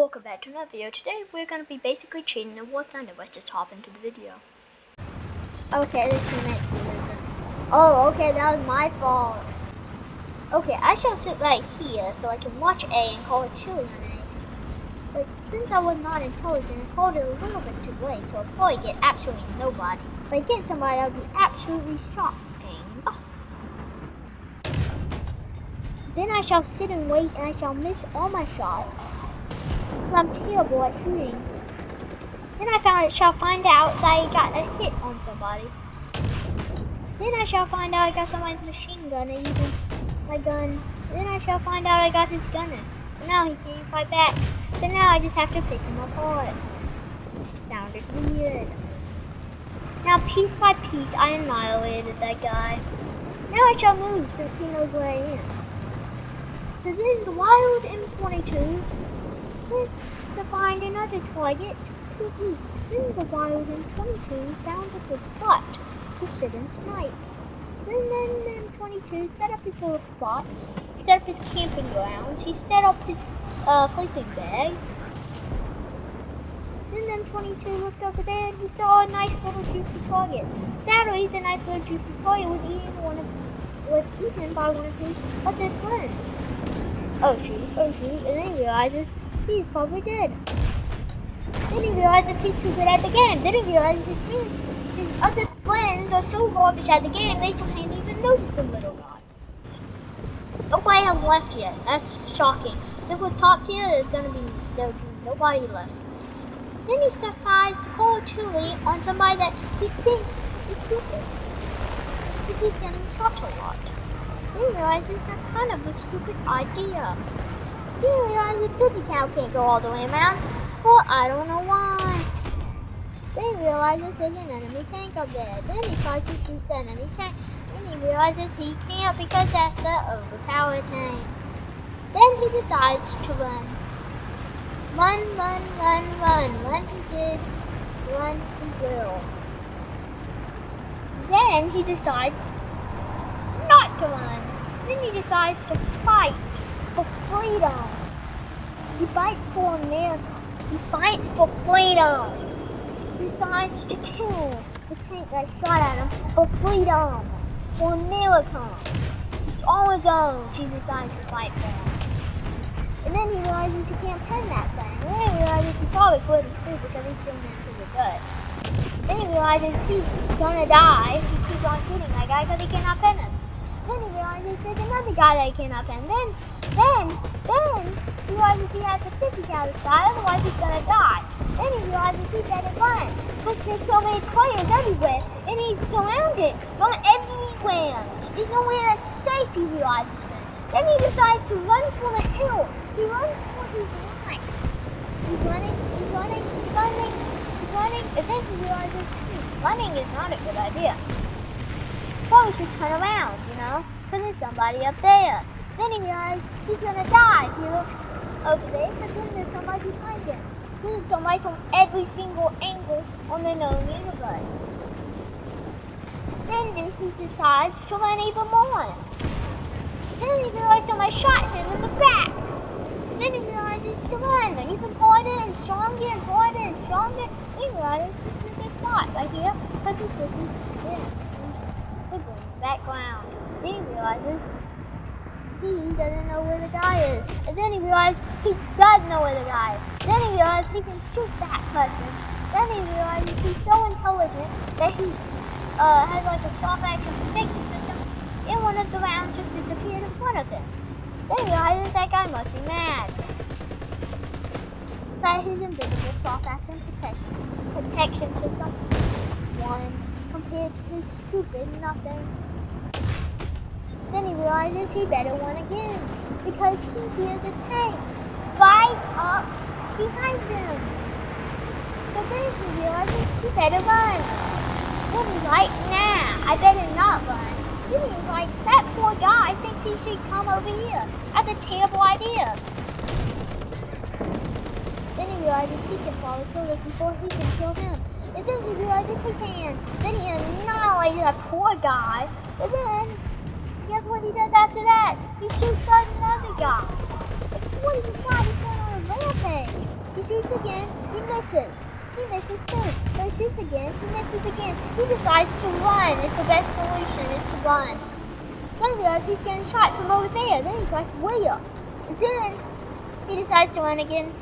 Welcome back to another video. Today we're going to be basically cheating in War Thunder. Let's just hop into the video. Okay, this is meant to lose. Oh, okay, that was my fault. Okay, I shall sit right here so I can watch A and call it chili on A. But since I was not intelligent, I called it a little bit too late, so I'll probably get absolutely nobody. If I get somebody, I'll be absolutely shocking. Then I shall sit and wait, and I shall miss all my shots. Because I'm terrible at shooting. Then I shall find out that I got a hit on somebody. Then I shall find out I got somebody's machine gun and using my gun. Then I shall find out I got his gunner. So now he can't fight back. So now I just have to pick him apart. Sounded weird. Now piece by piece I annihilated that guy. Now I shall move since he knows where I am. So then the wild M22 went to find another target to eat. Then the wild M22 found a good spot to sit and snipe. Then the M22 set up his little spot, set up his camping grounds, he set up his sleeping bag. Then the M22 looked over there and he saw a nice little juicy target. Sadly, the nice little juicy target was eaten by one of his other friends. Oh shoot, and then he realizes he's probably dead. Then he realizes he's too good at the game. Then he realizes his other friends are so garbage at the game, they can't even notice the little guy. Nobody has left yet. That's shocking. If we're top tier, there'll be nobody left. Then he decides to call chili on somebody that he thinks is stupid. Because he's getting shot a lot. He realizes that's kind of a stupid idea. He realizes Dookie Cow can't go all the way around. Well, I don't know why. Then he realizes there's an enemy tank up there. Then he tries to shoot the enemy tank. Then he realizes he can't because that's the overpowered tank. Then he decides to run. Run he did. Run he will. Then he decides not to run. Then he decides to fight for freedom. He fights for America. He fights for freedom. He decides to kill the tank that shot at him for freedom. For America. It's all his own. He decides to fight for. And then he realizes he can't pen that thing. And then he realizes he's probably pretty stupid because he's shooting into the gut. Then he realizes he's gonna die if he keeps on shooting that guy because he cannot pen him. Then he realizes there's another guy that he cannot pen. Then he realizes he has a 50 caliber shot, otherwise he's gonna die. Then he realizes he better run. Because there's so many players everywhere, and he's surrounded from everywhere. There's nowhere that's safe, he realizes that. Then he decides to run for the hill. He runs for his life. He's running, and then he realizes running is not a good idea. So he should turn around, because there's somebody up there. Then he realizes he's gonna die. He looks over there, because then there's somebody behind him. There's somebody from every single angle on the known universe. Then he decides to run even more. Then he realizes somebody shot him in the back. Then he realizes to run even harder and stronger and harder and stronger. He realizes this is a spot right here, because he's pushing in the green background. Then he realizes he doesn't know where the guy is. And then he realizes he does know where the guy is. Then he realizes he can shoot that person. Then he realizes he's so intelligent that he has like a stop action protection system. And one of the rounds just disappeared in front of him. Then he realizes that guy must be mad. That his invisible soft action protection system won compared to his stupid nothing. Then he realizes he better run again because he hears a tank right up behind him. So then he realizes he better run. Then he's like, nah, I better not run. Then he's like, that poor guy thinks he should come over here. That's a terrible idea. Then he realizes he can follow Killer before he can kill him. And then he realizes he can. Then he annihilates that poor guy. And then, guess what he does after that? He shoots another guy. What is this guy? He's going on a rampage. He shoots again. He misses. He misses too. So he shoots again. He misses again. He decides to run. It's the best solution is to run. Then he realizes he's getting shot from over there. Then he's like way up. And then he decides to run again.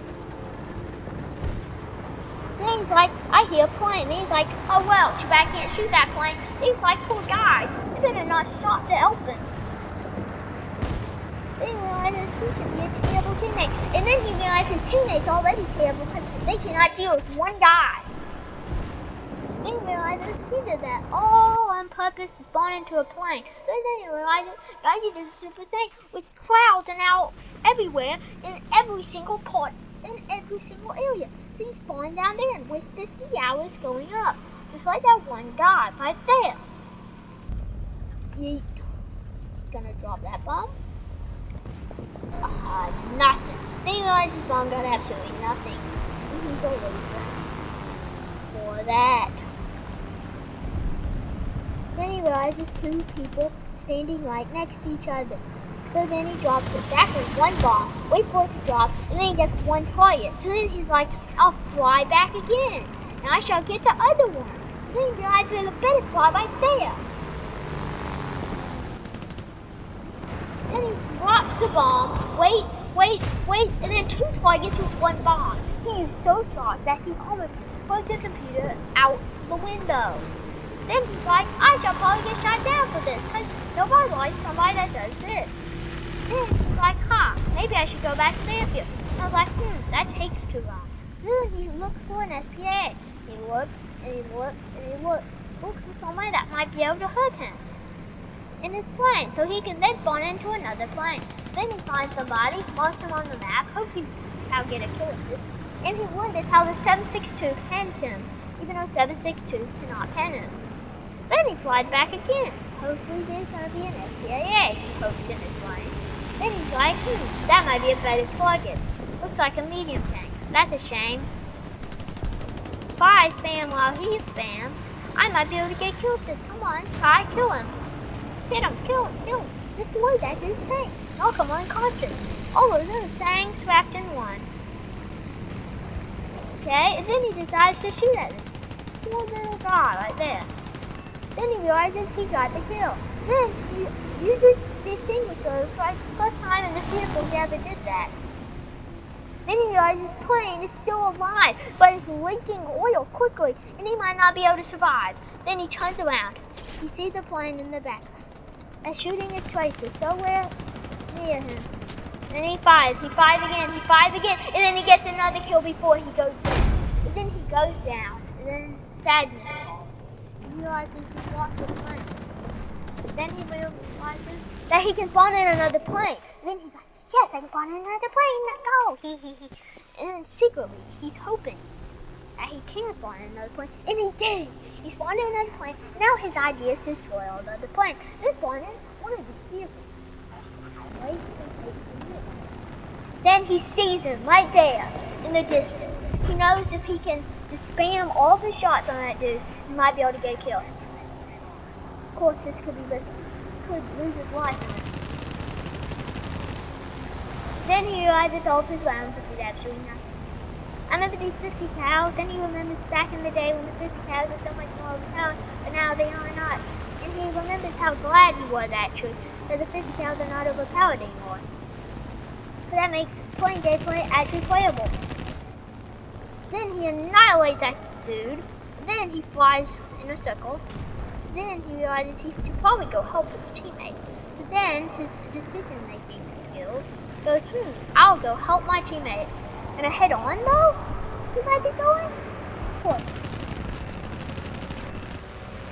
Then he's like, I hear a plane. Then he's like, oh well, too bad I can't shoot that plane. Then he's like, poor guy. You better not shot the elephant. Then he realizes he should be a terrible teammate. And then he realizes his teammate's already terrible because they cannot deal with one guy. Then he realizes he did that all on purpose to spawn into a plane. Then he realizes Geigy did a stupid thing with clouds and out everywhere in every single part, in every single area. So he spawned down there with 50 hours going up. Just like that one guy right there. Yeet. He's gonna drop that bomb. Nothing. Then he realizes his bomb got absolutely nothing. And he's a loser. For that. Then he realizes two people standing right next to each other. So then he drops exactly one bomb, wait for it to drop, and then he gets one target. So then he's like, I'll fly back again, and I shall get the other one. And then he realizes there's a better fly right there. Then he drops the bomb, waits, and then two targets with one bomb. He is so shocked that he almost put the computer out the window. Then he's like, I shall probably get shot down for this, because nobody likes somebody that does this. Then he's like, maybe I should go back to the airfield. And I was like, that takes too long. Then he looks for an SPA. He looks, and he looks, and he looks for somebody that might be able to hurt him in his plane, so he can then spawn into another plane. Then he finds somebody, marks him on the map, hopes he'll get a kill assist, and he wonders how the 762 penned him, even though 762s cannot pen him. Then he flies back again. Hopefully there's going to be an FPAA, he hopes in his plane. Then he's like, that might be a better target. Looks like a medium tank. That's a shame. If I spam while he spams, I might be able to get kill assist. Come on, try, kill him. Hit him, kill him. Destroy that dude's tank. Knock him unconscious. All of them sang, trapped in one. Okay, and then he decides to shoot at him. Poor little guy right there. Then he realizes he got the kill. Then he uses the extinguisher for the first time in the vehicle he ever did that. Then he realizes his plane is still alive, but it's leaking oil quickly, and he might not be able to survive. Then he turns around. He sees the plane in the back. A shooting is traces somewhere near him. Then he fires again, and then he gets another kill before he goes down. And then he goes down, and then sadness falls. He realizes he's lost the plane. Then he realizes that he can spawn in another plane. And then he's like, yes, I can spawn in another plane, let's go. And then secretly, he's hoping that he can spawn in another plane. And he did. He spawned in another plane. Now his idea is to destroy all the other planes. Then spawn in one of these vehicles. Then he sees him right there in the distance. He knows if he can just spam all of his shots on that dude, he might be able to get a kill. Of course, this could be risky. He could lose his life in it. Then he realizes all of his rounds would be absolutely nothing. I remember these 50 cows, then he remembers back in the day when the 50 cows were so much more overpowered, but now they are not. And he remembers how glad he was actually that the 50 cows are not overpowered anymore. So that makes playing gameplay actually playable. Then he annihilates that dude, then he flies in a circle, then he realizes he should probably go help his teammate. But then his decision-making skills goes, I'll go help my teammate. And a head-on though? He might be going? Of course.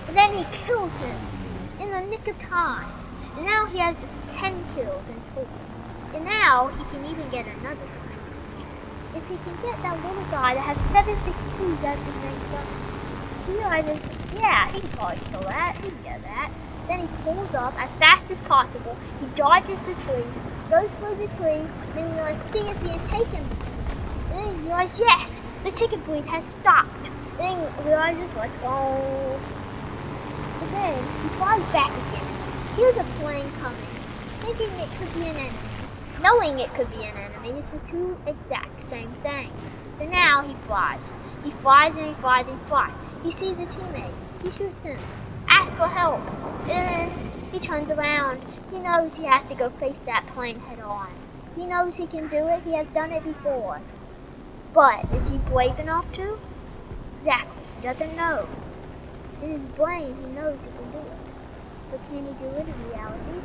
But then he kills him in the nick of time. And now he has 10 kills in total. And now he can even get another one. If he can get that little guy that has 762s as his main gun, he realizes, yeah, he can probably kill that. He can get that. Then he pulls up as fast as possible. He dodges the tree, goes through the tree, then he realizes, see if he has taken. And then he realizes, yes, the ticket bleed has stopped. Then he realizes, let's go. But then he flies back again. Here's a plane coming, thinking it could be an enemy. knowing it could be an enemy. It's the two exact same thing. So now he flies. He flies and he flies and he flies. He sees a teammate. He shoots him. Asks for help. And then he turns around. He knows he has to go face that plane head on. He knows he can do it. He has done it before. But is he brave enough to? Exactly. He doesn't know. In his brain, he knows he can do it. But can he do it in reality?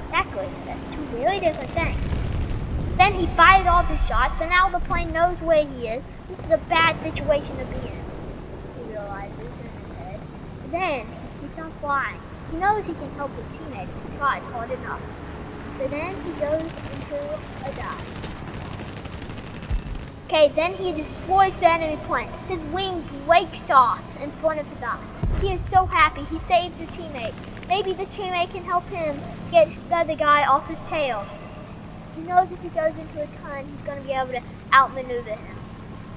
Exactly. That's two very different things. Then he fires all his shots, and now the plane knows where he is. This is a bad situation to be in, he realizes in his head. Then he keeps on flying. He knows he can help his teammate if he tries hard enough. So then he goes into a dive. Okay, then he destroys the enemy plane. His wing breaks off in front of his eyes. He is so happy. He saved his teammate. Maybe the teammate can help him get the other guy off his tail. He knows if he goes into a turn, he's going to be able to outmaneuver him.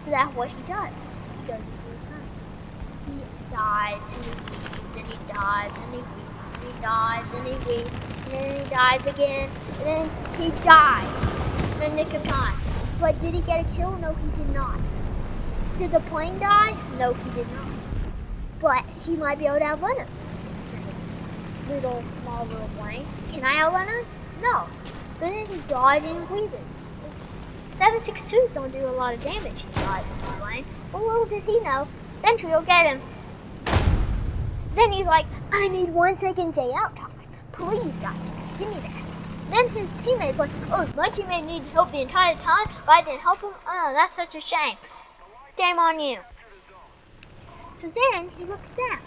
So that's what he does. He goes into a turn. He dies, and he weeps, and he dies, and he weeps, and he dies, and he weeps, and then he dies again, and then he dies in the nick of time. But did he get a kill? No, he did not. Did the plane die? No, he did not. But he might be able to outrun him. Small little plane. Can I outrun him? No. But then he died and breathes. 7.62s don't do a lot of damage. He died in the plane. But little did he know, Sentry will get him. Then he's like, I need 1 second J out time. Please, gotcha. Give me that. Then his teammate's like, oh, my teammate needed help the entire time, but I didn't help him? Oh, that's such a shame. Shame on you. So then he looks down.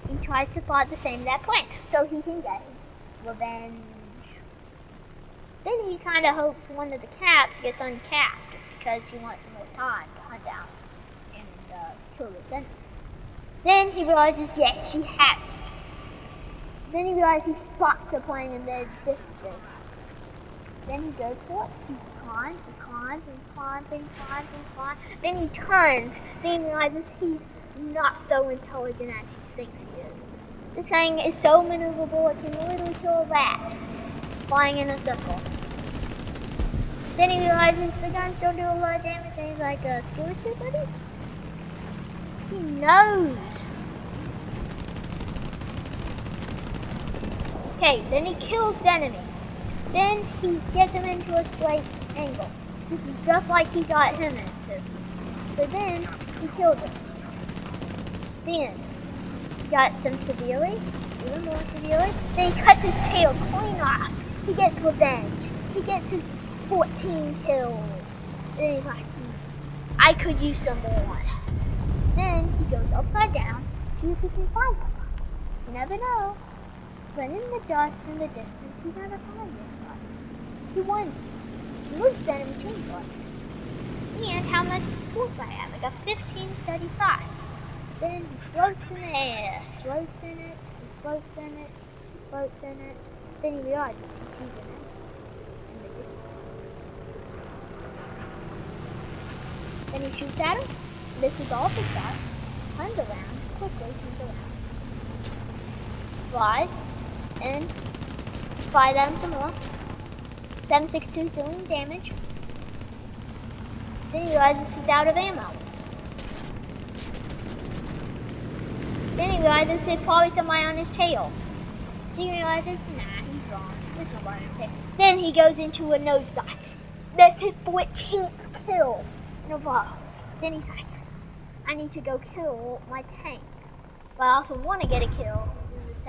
He tries to fly the same that plane, so he can get his revenge. Then he kind of hopes one of the caps gets uncapped because he wants more time to hunt down and kill the enemy. Then he realizes, yes, he has it. Then he realizes he spots a plane in the distance. Then he goes for it. He climbs and climbs and climbs and climbs and climbs. Then he turns. Then he realizes he's not so intelligent as he thinks he is. This thing is so maneuverable it can literally kill a rat flying in a circle. Then he realizes the guns don't do a lot of damage and he's like, screw it, buddy? He knows. Okay, then he kills the enemy. Then he gets him into a straight angle. This is just like he got him into. So then he killed him. Then he got some severely, even more severely. Then he cuts his tail clean off. He gets revenge. He gets his 14 kills. Then he's like, I could use some more. Then he goes upside down, see if he can find them. You never know. But in the dust in the distance, he's never found anybody. He wins. He moves the enemy change button. And how much force I have? I got 1535. Then he floats in the air. Floats in it, he floats in it, he floats in it. Then he realizes he sees it in the distance. Then he shoots at him. This is all the shot. Turns around, quickly turns around. Flies. And fly them some more. 7.62 doing damage. Then he realizes he's out of ammo. Then he realizes there's probably somebody on his tail. Then he realizes, nah, he's gone. There's nobody on his tail. Then he goes into a nosedive. That's his 14th kill in a row. Then he's like, I need to go kill my tank. But I also want to get a kill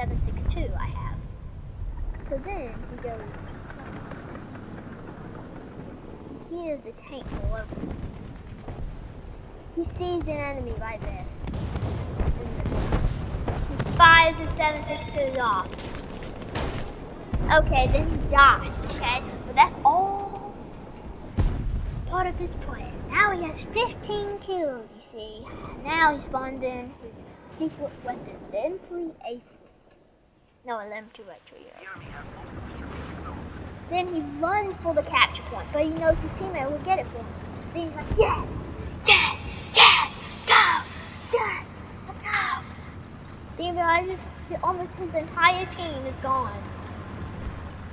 in the 7.62 I have. So then he goes, he hears a tank all over him. He sees an enemy right there. He fires the 7.62 off. Okay, then he dies, okay? But that's all part of his plan. Now he has 15 kills, you see. Now he spawned in his secret weapon, the M3A4. No, an M2 actually. Then he runs for the capture point, but he knows his teammate will get it for him. Then he's like, yes, yes, yes, go, yes, let's go. Then he realizes that almost his entire team is gone.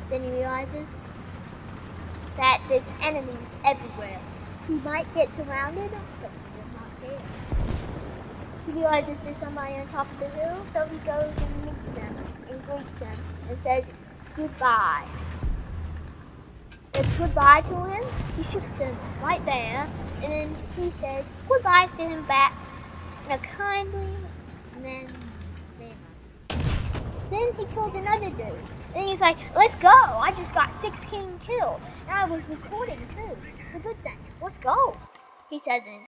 Then he realizes that there's enemies everywhere. He might get surrounded, but he does not care. He realizes there's somebody on top of the hill, so he goes and meets them and greets them and says goodbye. Says goodbye to him, he shoots him right there, and then he says goodbye to him back in a kindly manner. Then he kills another dude. And he's like, let's go. I just got 16 kills. And I was recording too. It's a good thing. Let's go. He says in